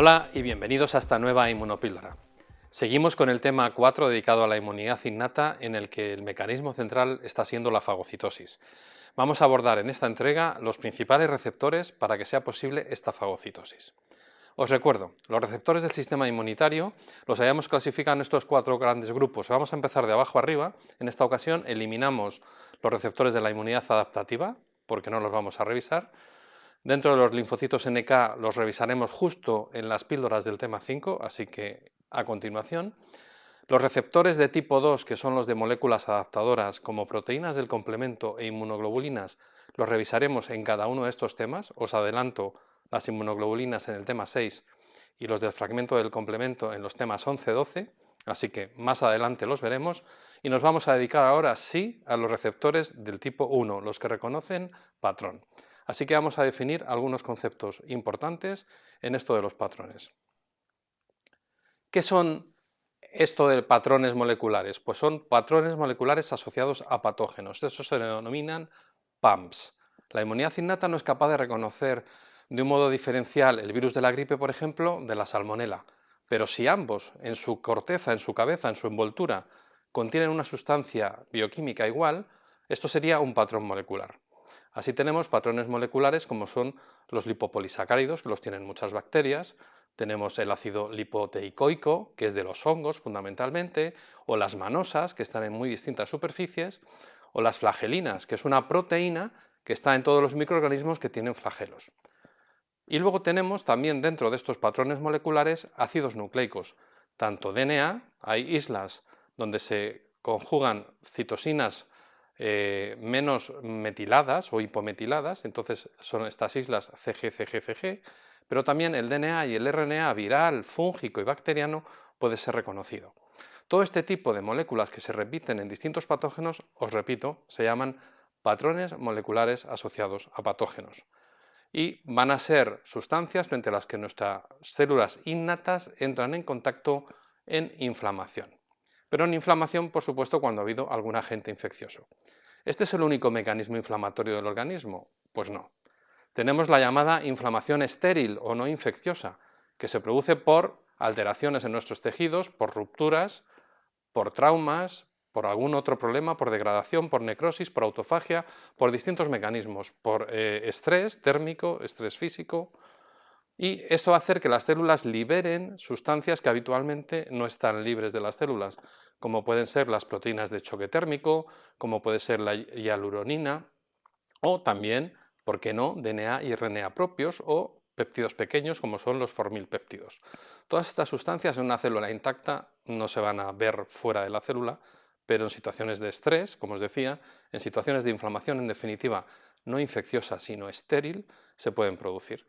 Hola y bienvenidos a esta nueva inmunopíldora. Seguimos con el tema 4 dedicado a la inmunidad innata, en el que el mecanismo central está siendo la fagocitosis. Vamos a abordar en esta entrega los principales receptores para que sea posible esta fagocitosis. Os recuerdo, los receptores del sistema inmunitario los habíamos clasificado en estos 4 grandes grupos. Vamos a empezar de abajo arriba. En esta ocasión eliminamos los receptores de la inmunidad adaptativa, porque no los vamos a revisar. Dentro de los linfocitos NK los revisaremos justo en las píldoras del tema 5, así que a continuación. Los receptores de tipo 2, que son los de moléculas adaptadoras como proteínas del complemento e inmunoglobulinas, los revisaremos en cada uno de estos temas. Os adelanto las inmunoglobulinas en el tema 6 y los del fragmento del complemento en los temas 11-12, así que más adelante los veremos. Y nos vamos a dedicar ahora sí a los receptores del tipo 1, los que reconocen patrón. Así que vamos a definir algunos conceptos importantes en esto de los patrones. ¿Qué son esto de patrones moleculares? Pues son patrones moleculares asociados a patógenos. Eso se denominan PAMPs. La inmunidad innata no es capaz de reconocer de un modo diferencial el virus de la gripe, por ejemplo, de la salmonela. Pero si ambos, en su corteza, en su cabeza, en su envoltura, contienen una sustancia bioquímica igual, esto sería un patrón molecular. Así tenemos patrones moleculares como son los lipopolisacáridos, que los tienen muchas bacterias, tenemos el ácido lipoteicoico, que es de los hongos fundamentalmente, o las manosas, que están en muy distintas superficies, o las flagelinas, que es una proteína que está en todos los microorganismos que tienen flagelos. Y luego tenemos también dentro de estos patrones moleculares ácidos nucleicos, tanto DNA, hay islas donde se conjugan citosinas menos metiladas o hipometiladas, entonces son estas islas CG, CG, CG, pero también el DNA y el RNA viral, fúngico y bacteriano puede ser reconocido. Todo este tipo de moléculas que se repiten en distintos patógenos, os repito, se llaman patrones moleculares asociados a patógenos. Y van a ser sustancias frente a las que nuestras células innatas entran en contacto en inflamación. Pero en inflamación, por supuesto, cuando ha habido algún agente infeccioso. ¿Este es el único mecanismo inflamatorio del organismo? Pues no. Tenemos la llamada inflamación estéril o no infecciosa, que se produce por alteraciones en nuestros tejidos, por rupturas, por traumas, por algún otro problema, por degradación, por necrosis, por autofagia, por distintos mecanismos, por estrés térmico, estrés físico. Y esto va a hacer que las células liberen sustancias que habitualmente no están libres de las células, como pueden ser las proteínas de choque térmico, como puede ser la hialuronina, o también, ¿por qué no?, DNA y RNA propios o péptidos pequeños como son los formilpéptidos. Todas estas sustancias en una célula intacta no se van a ver fuera de la célula, pero en situaciones de estrés, como os decía, en situaciones de inflamación, en definitiva, no infecciosa sino estéril, se pueden producir.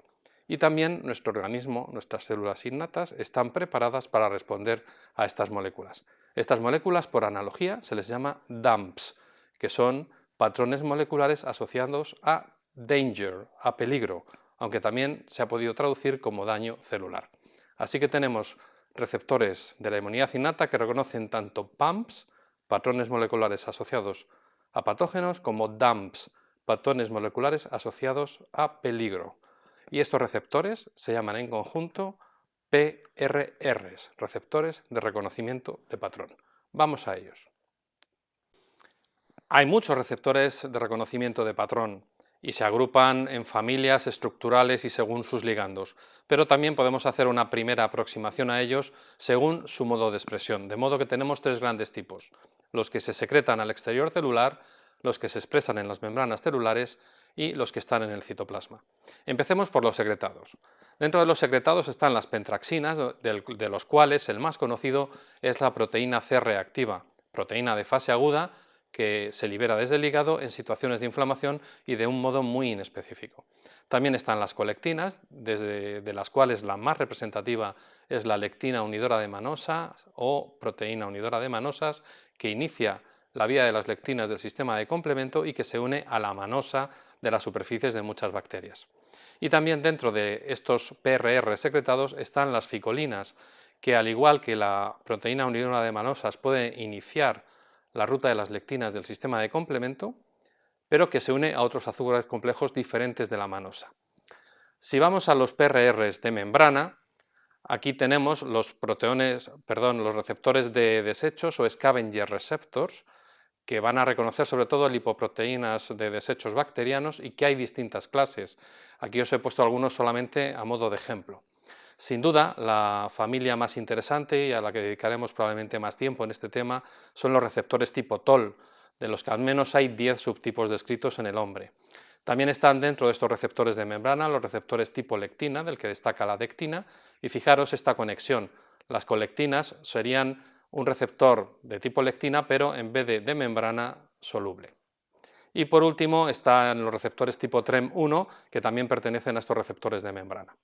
Y también nuestro organismo, nuestras células innatas, están preparadas para responder a estas moléculas. Estas moléculas, por analogía, se les llama DAMPs, que son patrones moleculares asociados a danger, a peligro, aunque también se ha podido traducir como daño celular. Así que tenemos receptores de la inmunidad innata que reconocen tanto PAMPs, patrones moleculares asociados a patógenos, como DAMPs, patrones moleculares asociados a peligro. Y estos receptores se llaman en conjunto PRRs, receptores de reconocimiento de patrón. Vamos a ellos. Hay muchos receptores de reconocimiento de patrón y se agrupan en familias estructurales y según sus ligandos, pero también podemos hacer una primera aproximación a ellos según su modo de expresión, de modo que tenemos 3 grandes tipos: los que se secretan al exterior celular, los que se expresan en las membranas celulares y los que están en el citoplasma. Empecemos por los secretados. Dentro de los secretados están las pentraxinas, de los cuales el más conocido es la proteína C reactiva, proteína de fase aguda que se libera desde el hígado en situaciones de inflamación y de un modo muy inespecífico. También están las colectinas, de las cuales la más representativa es la lectina unidora de manosas o proteína unidora de manosas, que inicia la vía de las lectinas del sistema de complemento y que se une a la manosa de las superficies de muchas bacterias. Y también dentro de estos PRR secretados están las ficolinas, que al igual que la proteína unidora de manosas puede iniciar la ruta de las lectinas del sistema de complemento, pero que se une a otros azúcares complejos diferentes de la manosa. Si vamos a los PRRs de membrana, Aquí tenemos los receptores de desechos o scavenger receptors, que van a reconocer sobre todo lipoproteínas de desechos bacterianos y que hay distintas clases. Aquí os he puesto algunos solamente a modo de ejemplo. Sin duda, la familia más interesante y a la que dedicaremos probablemente más tiempo en este tema son los receptores tipo TOL, de los que al menos hay 10 subtipos descritos en el hombre. También están dentro de estos receptores de membrana los receptores tipo lectina, del que destaca la dectina, y fijaros esta conexión. Las colectinas serían un receptor de tipo lectina, pero en vez de membrana, soluble. Y por último están los receptores tipo TREM1, que también pertenecen a estos receptores de membrana.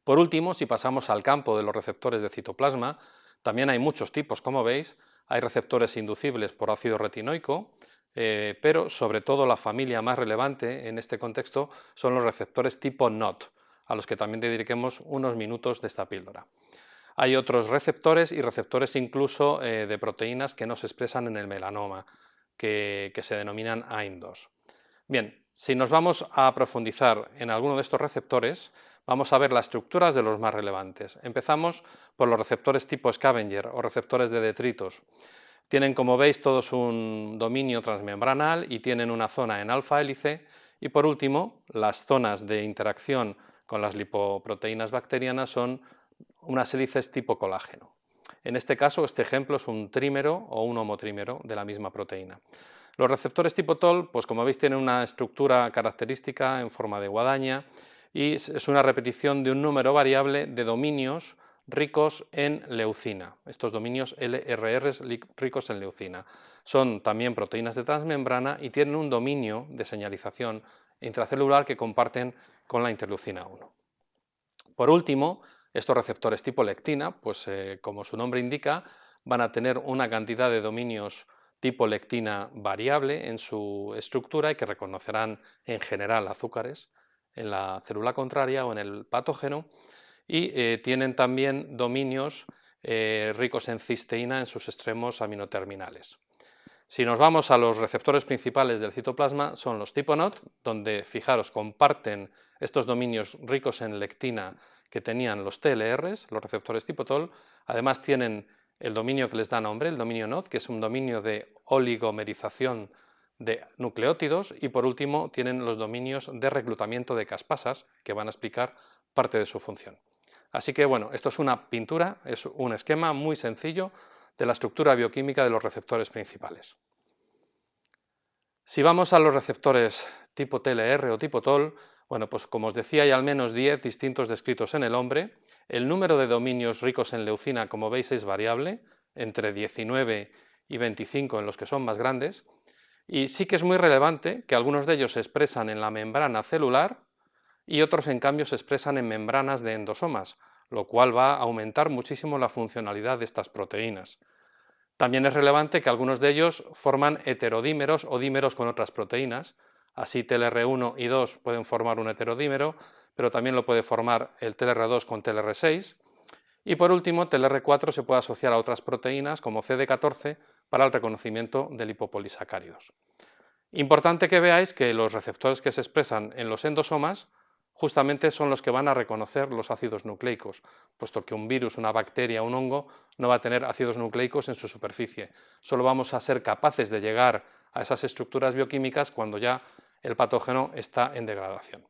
Por último, si pasamos al campo de los receptores de citoplasma, también hay muchos tipos, como veis. Hay receptores inducibles por ácido retinoico, pero sobre todo la familia más relevante en este contexto son los receptores tipo NOT, a los que también dediquemos unos minutos de esta píldora. Hay otros receptores y receptores incluso de proteínas que no se expresan en el melanoma, que se denominan AIM2. Bien, si nos vamos a profundizar en alguno de estos receptores, vamos a ver las estructuras de los más relevantes. Empezamos por los receptores tipo scavenger o receptores de detritos. Tienen, como veis, todos un dominio transmembranal y tienen una zona en alfa hélice. Y por último, las zonas de interacción con las lipoproteínas bacterianas son unas hélices tipo colágeno. En este caso, este ejemplo es un trímero o un homotrímero de la misma proteína. Los receptores tipo TOL, pues como veis, tienen una estructura característica en forma de guadaña y es una repetición de un número variable de dominios ricos en leucina. Estos dominios LRR ricos en leucina son también proteínas de transmembrana y tienen un dominio de señalización intracelular que comparten con la interleucina 1. Por último, estos receptores tipo lectina, pues como su nombre indica, van a tener una cantidad de dominios tipo lectina variable en su estructura y que reconocerán en general azúcares en la célula contraria o en el patógeno, y tienen también dominios ricos en cisteína en sus extremos aminoterminales. Si nos vamos a los receptores principales del citoplasma, son los tipo NOT, donde, fijaros, comparten estos dominios ricos en lectina que tenían los TLRs, los receptores tipo TOL. Además tienen el dominio que les da nombre, el dominio NOT, que es un dominio de oligomerización de nucleótidos, y por último tienen los dominios de reclutamiento de caspasas, que van a explicar parte de su función. Así que bueno, esto es una pintura, es un esquema muy sencillo de la estructura bioquímica de los receptores principales. Si vamos a los receptores tipo TLR o tipo TOL, bueno, pues como os decía, hay al menos 10 distintos descritos en el hombre. El número de dominios ricos en leucina, como veis, es variable, entre 19 y 25 en los que son más grandes, y sí que es muy relevante que algunos de ellos se expresan en la membrana celular y otros, en cambio, se expresan en membranas de endosomas, lo cual va a aumentar muchísimo la funcionalidad de estas proteínas. También es relevante que algunos de ellos forman heterodímeros o dímeros con otras proteínas. Así TLR1 y 2 pueden formar un heterodímero, pero también lo puede formar el TLR2 con TLR6. Y por último, TLR4 se puede asociar a otras proteínas como CD14 para el reconocimiento de lipopolisacáridos. Importante que veáis que los receptores que se expresan en los endosomas justamente son los que van a reconocer los ácidos nucleicos, puesto que un virus, una bacteria, un hongo no va a tener ácidos nucleicos en su superficie. Solo vamos a ser capaces de llegar a esas estructuras bioquímicas cuando ya el patógeno está en degradación.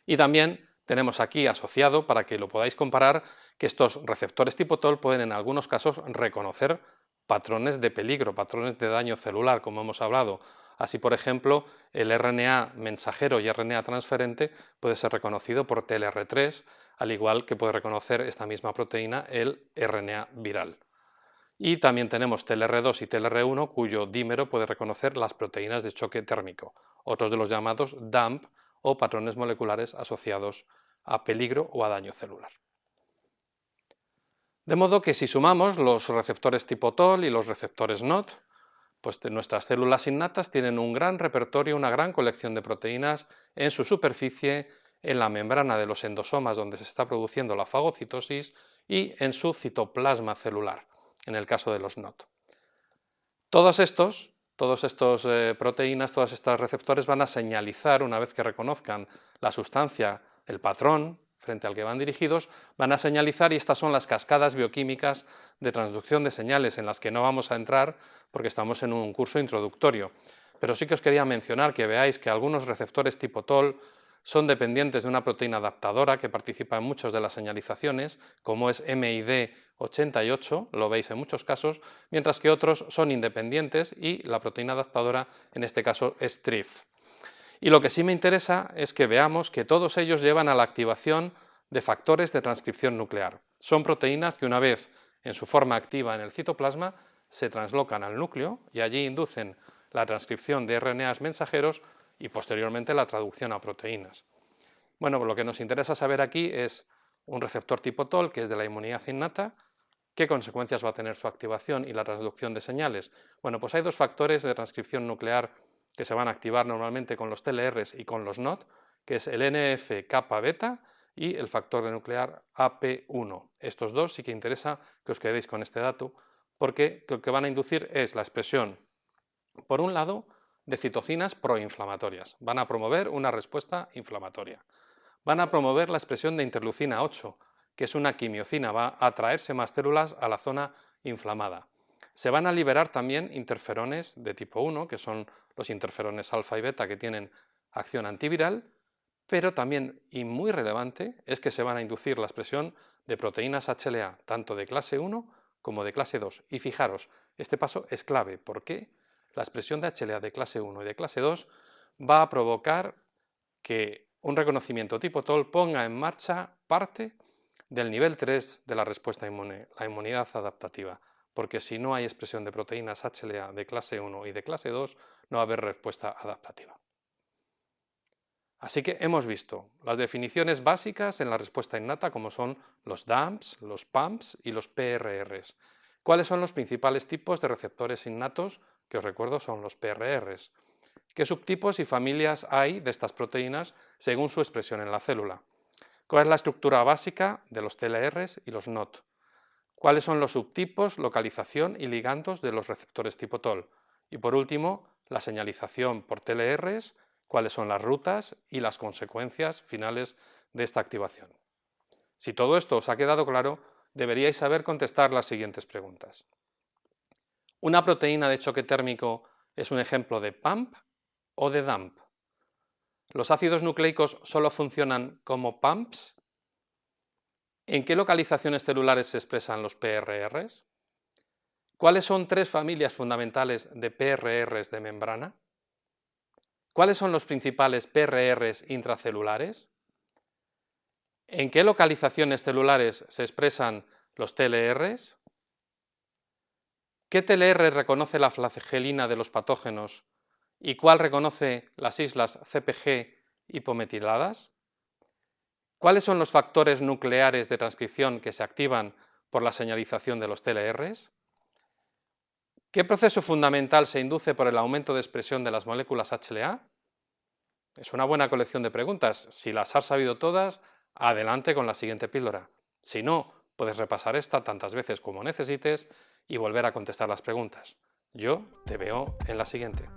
Y también tenemos aquí asociado, para que lo podáis comparar, que estos receptores tipo TOL pueden en algunos casos reconocer patrones de peligro, patrones de daño celular, como hemos hablado. Así, por ejemplo, el RNA mensajero y RNA transferente puede ser reconocido por TLR3, al igual que puede reconocer esta misma proteína el RNA viral. Y también tenemos TLR2 y TLR1, cuyo dímero puede reconocer las proteínas de choque térmico, otros de los llamados DAMP o patrones moleculares asociados a peligro o a daño celular. De modo que si sumamos los receptores tipo TOL y los receptores NOT, pues nuestras células innatas tienen un gran repertorio, una gran colección de proteínas en su superficie, en la membrana de los endosomas donde se está produciendo la fagocitosis y en su citoplasma celular, en el caso de los NOT. Todos estos proteínas, todos estos receptores van a señalizar, una vez que reconozcan la sustancia, el patrón frente al que van dirigidos, van a señalizar, y estas son las cascadas bioquímicas de transducción de señales, en las que no vamos a entrar porque estamos en un curso introductorio. Pero sí que os quería mencionar que veáis que algunos receptores tipo TOL son dependientes de una proteína adaptadora que participa en muchas de las señalizaciones, como es MID88, lo veis en muchos casos, mientras que otros son independientes y la proteína adaptadora en este caso es TRIF. Y lo que sí me interesa es que veamos que todos ellos llevan a la activación de factores de transcripción nuclear. Son proteínas que una vez en su forma activa en el citoplasma se translocan al núcleo y allí inducen la transcripción de RNAs mensajeros y posteriormente la traducción a proteínas. Bueno, lo que nos interesa saber aquí es un receptor tipo TOL, que es de la inmunidad innata, qué consecuencias va a tener su activación y la transducción de señales. Bueno, pues hay dos factores de transcripción nuclear que se van a activar normalmente con los TLRs y con los NOT, que es el NF-kappa beta y el factor de nuclear AP1. Estos dos sí que interesa que os quedéis con este dato, porque lo que van a inducir es la expresión, por un lado, de citocinas proinflamatorias. Van a promover una respuesta inflamatoria. Van a promover la expresión de interleucina 8, que es una quimiocina, va a atraerse más células a la zona inflamada. Se van a liberar también interferones de tipo 1, que son los interferones alfa y beta que tienen acción antiviral, pero también, y muy relevante, es que se van a inducir la expresión de proteínas HLA, tanto de clase 1 como de clase 2. Y fijaros, este paso es clave. ¿Por qué? La expresión de HLA de clase 1 y de clase 2 va a provocar que un reconocimiento tipo TOL ponga en marcha parte del nivel 3 de la respuesta inmune, la inmunidad adaptativa, porque si no hay expresión de proteínas HLA de clase 1 y de clase 2, no va a haber respuesta adaptativa. Así que hemos visto las definiciones básicas en la respuesta innata, como son los DAMPs, los PAMPs y los PRRs. ¿Cuáles son los principales tipos de receptores innatos? Que os recuerdo son los PRRs. ¿Qué subtipos y familias hay de estas proteínas según su expresión en la célula? ¿Cuál es la estructura básica de los TLRs y los NOT? ¿Cuáles son los subtipos, localización y ligandos de los receptores tipo TOL? Y por último, la señalización por TLRs, cuáles son las rutas y las consecuencias finales de esta activación. Si todo esto os ha quedado claro, deberíais saber contestar las siguientes preguntas. ¿Una proteína de choque térmico es un ejemplo de PAMP o de DAMP? ¿Los ácidos nucleicos solo funcionan como PAMPs? ¿En qué localizaciones celulares se expresan los PRRs? ¿Cuáles son tres familias fundamentales de PRRs de membrana? ¿Cuáles son los principales PRRs intracelulares? ¿En qué localizaciones celulares se expresan los TLRs? ¿Qué TLR reconoce la flagelina de los patógenos y cuál reconoce las islas CpG hipometiladas? ¿Cuáles son los factores nucleares de transcripción que se activan por la señalización de los TLRs? ¿Qué proceso fundamental se induce por el aumento de expresión de las moléculas HLA? Es una buena colección de preguntas. Si las has sabido todas, adelante con la siguiente píldora. Si no, puedes repasar esta tantas veces como necesites y volver a contestar las preguntas. Yo te veo en la siguiente.